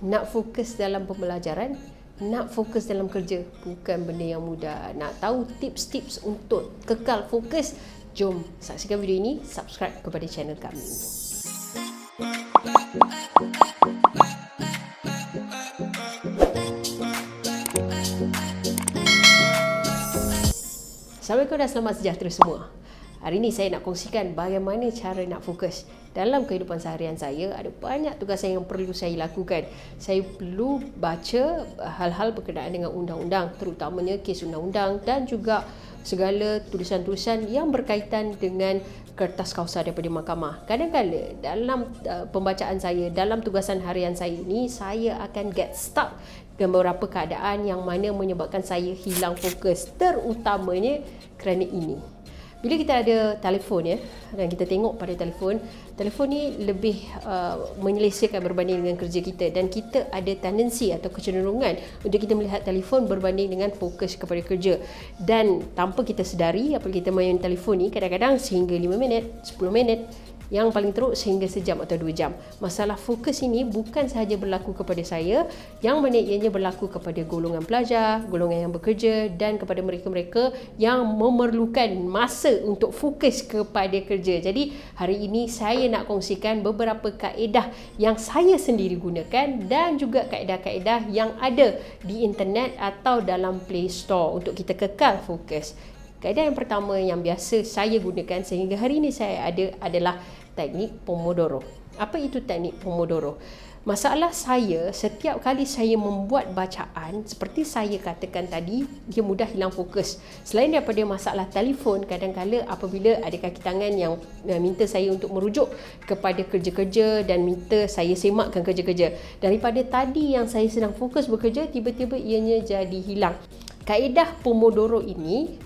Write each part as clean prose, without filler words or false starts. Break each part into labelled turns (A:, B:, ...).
A: Nak fokus dalam pembelajaran, nak fokus dalam kerja, bukan benda yang mudah. Nak tahu tips-tips untuk kekal fokus? Jom saksikan video ini, subscribe kepada channel kami. Assalamualaikum dan selamat sejahtera semua. Hari ini saya nak kongsikan bagaimana cara nak fokus. Dalam kehidupan seharian saya, ada banyak tugasan yang perlu saya lakukan. Saya perlu baca hal-hal berkenaan dengan undang-undang, terutamanya kes undang-undang dan juga segala tulisan-tulisan yang berkaitan dengan kertas kausa daripada mahkamah. Kadang-kadang dalam pembacaan saya, dalam tugasan harian saya ini, saya akan get stuck dengan beberapa keadaan yang mana menyebabkan saya hilang fokus, terutamanya kerana ini. Bila kita ada telefon dan kita tengok pada telefon ni lebih menyelesaikan berbanding dengan kerja kita, dan kita ada tendensi atau kecenderungan untuk kita melihat telefon berbanding dengan fokus kepada kerja, dan tanpa kita sedari apabila kita main telefon ni kadang-kadang sehingga 5 minit, 10 minit, yang paling teruk sehingga sejam atau 2 jam. Masalah fokus ini bukan sahaja berlaku kepada saya, yang mana ianya berlaku kepada golongan pelajar, golongan yang bekerja dan kepada mereka-mereka yang memerlukan masa untuk fokus kepada kerja. Jadi hari ini saya nak kongsikan beberapa kaedah yang saya sendiri gunakan dan juga kaedah-kaedah yang ada di internet atau dalam Play Store untuk kita kekal fokus. Kaedah yang pertama yang biasa saya gunakan sehingga hari ini saya ada adalah teknik Pomodoro. Apa itu teknik Pomodoro? Masalah saya, setiap kali saya membuat bacaan, seperti saya katakan tadi, dia mudah hilang fokus. Selain daripada masalah telefon, kadang-kadang apabila ada kaki tangan yang minta saya untuk merujuk kepada kerja-kerja dan minta saya semakkan kerja-kerja. Daripada tadi yang saya sedang fokus bekerja, tiba-tiba ianya jadi hilang. Kaedah Pomodoro ini,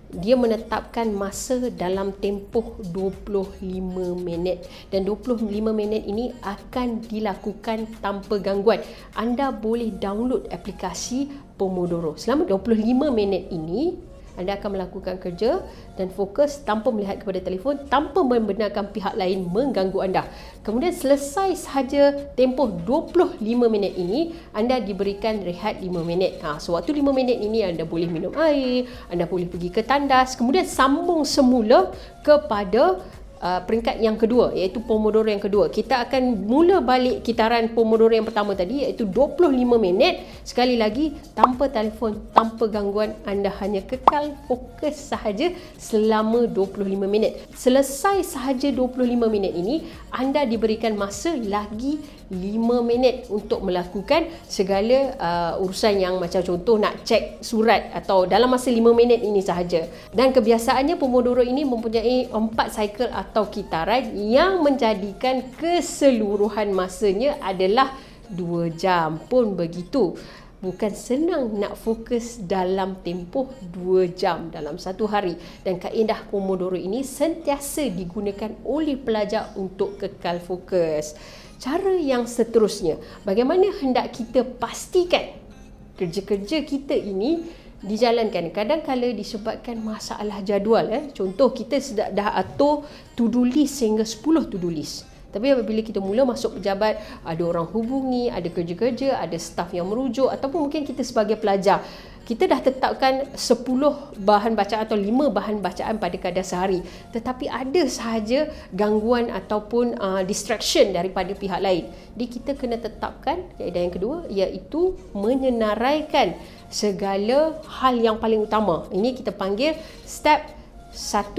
A: dia menetapkan masa dalam tempoh 25 minit, dan 25 minit ini akan dilakukan tanpa gangguan. Anda boleh download aplikasi Pomodoro. Selama 25 minit ini anda akan melakukan kerja dan fokus tanpa melihat kepada telefon, tanpa membenarkan pihak lain mengganggu anda. Kemudian selesai sahaja tempoh 25 minit ini, anda diberikan rehat 5 minit. Sewaktu 5 minit ini anda boleh minum air, anda boleh pergi ke tandas, kemudian sambung semula kepada peringkat yang kedua, iaitu Pomodoro yang kedua. Kita akan mula balik kitaran Pomodoro yang pertama tadi, iaitu 25 minit. Sekali lagi, tanpa telefon, tanpa gangguan, anda hanya kekal fokus sahaja selama 25 minit. Selesai sahaja 25 minit ini, anda diberikan masa lagi 5 minit untuk melakukan segala urusan yang macam contoh nak cek surat, atau dalam masa 5 minit ini sahaja. Dan kebiasaannya Pomodoro ini mempunyai 4 cycle atau kitaran yang menjadikan keseluruhan masanya adalah 2 jam. Pun begitu, bukan senang nak fokus dalam tempoh 2 jam dalam satu hari, dan kaedah Pomodoro ini sentiasa digunakan oleh pelajar untuk kekal fokus. Cara yang seterusnya, bagaimana hendak kita pastikan kerja-kerja kita ini dijalankan. Kadang-kala disebabkan masalah jadual. Contoh, kita dah atur to-do list sehingga 10 to-do list. Tapi apabila kita mula masuk pejabat, ada orang hubungi, ada kerja-kerja, ada staf yang merujuk, ataupun mungkin kita sebagai pelajar, kita dah tetapkan 10 bahan bacaan atau 5 bahan bacaan pada kadar sehari. Tetapi ada sahaja gangguan ataupun distraction daripada pihak lain. Jadi kita kena tetapkan kaedah yang kedua, iaitu menyenaraikan segala hal yang paling utama. Ini kita panggil step 1,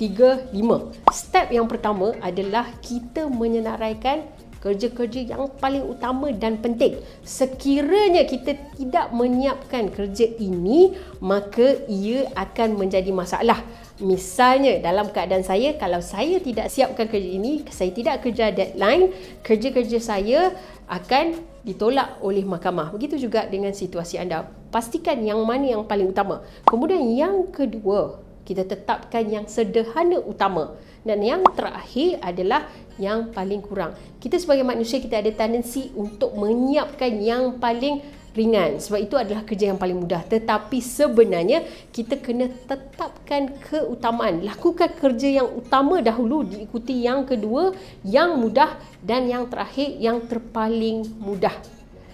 A: 3, 5. Step yang pertama adalah kita menyenaraikan kerja-kerja yang paling utama dan penting. Sekiranya kita tidak menyiapkan kerja ini, maka ia akan menjadi masalah. Misalnya dalam keadaan saya, kalau saya tidak siapkan kerja ini, saya tidak kerja deadline, kerja-kerja saya akan ditolak oleh mahkamah. Begitu juga dengan situasi anda. Pastikan yang mana yang paling utama. Kemudian yang kedua, kita tetapkan yang sederhana utama. Dan yang terakhir adalah yang paling kurang. Kita sebagai manusia, kita ada tendensi untuk menyiapkan yang paling ringan. Sebab itu adalah kerja yang paling mudah. Tetapi sebenarnya kita kena tetapkan keutamaan. Lakukan kerja yang utama dahulu, diikuti yang kedua, yang mudah, dan yang terakhir, yang terpaling mudah.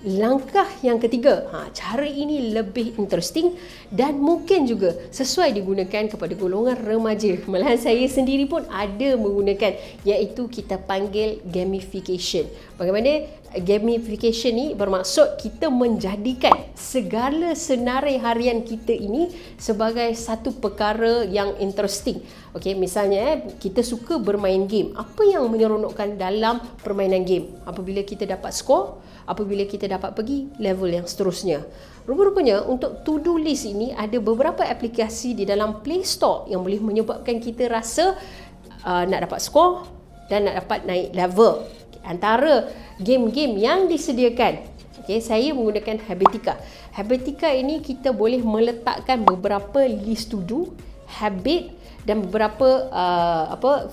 A: Langkah yang ketiga, cara ini lebih interesting dan mungkin juga sesuai digunakan kepada golongan remaja. Malahan saya sendiri pun ada menggunakan, iaitu kita panggil gamification. Bagaimana gamification ni bermaksud kita menjadikan segala senarai harian kita ini sebagai satu perkara yang interesting. Okey, misalnya kita suka bermain game. Apa yang menyeronokkan dalam permainan game? Apabila kita dapat skor, apabila kita dapat pergi level yang seterusnya. Rupa-rupanya untuk to-do list ini ada beberapa aplikasi di dalam Play Store yang boleh menyebabkan kita rasa nak dapat skor dan nak dapat naik level. Antara game-game yang disediakan, saya menggunakan Habitica. Habitica ini kita boleh meletakkan beberapa list to do, habit dan beberapa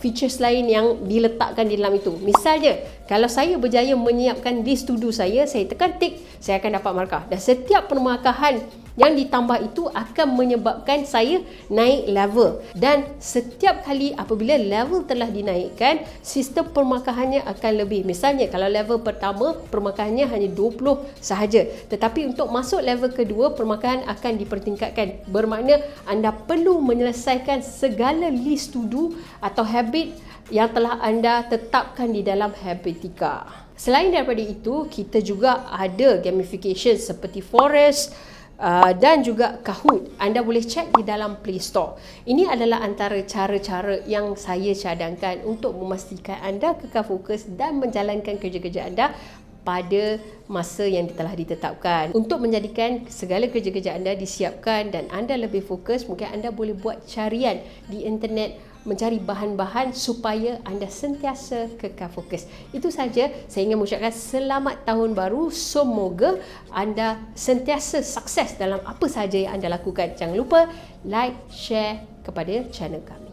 A: features lain yang diletakkan di dalam itu. Misalnya, kalau saya berjaya menyiapkan list to do saya tekan tick, saya akan dapat markah. Dan setiap permarkahan yang ditambah itu akan menyebabkan saya naik level. Dan setiap kali apabila level telah dinaikkan, sistem permarkahannya akan lebih. Misalnya, kalau level pertama, permarkahannya hanya 20 sahaja. Tetapi untuk masuk level kedua, permarkahan akan dipertingkatkan. Bermakna anda perlu menyelesaikan segala list to do atau habit yang telah anda tetapkan di dalam Habitica. Selain daripada itu, kita juga ada gamification seperti Forest dan juga Kahoot. Anda boleh cek di dalam Play Store. Ini adalah antara cara-cara yang saya cadangkan untuk memastikan anda kekal fokus dan menjalankan kerja-kerja anda pada masa yang telah ditetapkan. Untuk menjadikan segala kerja-kerja anda disiapkan dan anda lebih fokus, mungkin anda boleh buat carian di internet, mencari bahan-bahan supaya anda sentiasa kekal fokus. Itu saja, saya ingin mengucapkan selamat tahun baru. Semoga anda sentiasa sukses dalam apa sahaja yang anda lakukan. Jangan lupa like, share kepada channel kami.